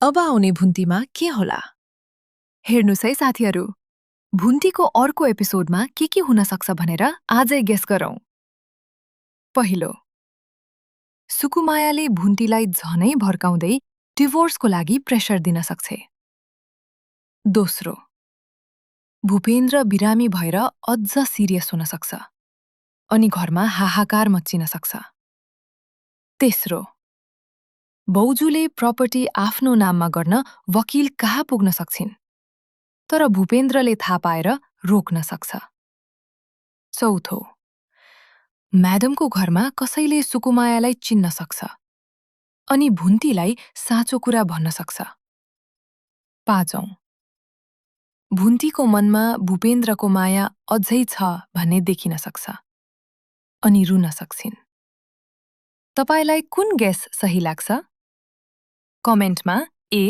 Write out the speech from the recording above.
अब आउने भुन्तीमा के होला? हेर्नुस् है साथीहरू, भुन्तीको अर्को एपिसोडमा के हुन सक्छ भनेर आजै गेस गरौँ। पहिलो, सुकुमायाले भुन्तीलाई झनै भड्काउँदै डिभोर्सको लागि प्रेसर दिन सक्छे। दोस्रो, भूपेन्द्र बिरामी भएर अझ सिरियस हुन सक्छ अनि घरमा हाहाकार मच्चिन सक्छ। तेस्रो, बौजूले प्रपर्टी आफ्नो नाममा गर्न वकिल कहाँ पुग्न सक्छिन्, तर भूपेन्द्रले थाहा पाएर रोक्न सक्छ। चौथो, म्याडमको घरमा कसैले सुकुमायालाई चिन्न सक्छ अनि भुन्तीलाई साँचो कुरा भन्न सक्छ। पाँचौं, भुन्तीको मनमा भूपेन्द्रको माया अझै छ भन्ने देखिन सक्छ अनि रुन सक्छिन्। तपाईलाई कुन गेस सही लाग्छ? कमेन्टमा ए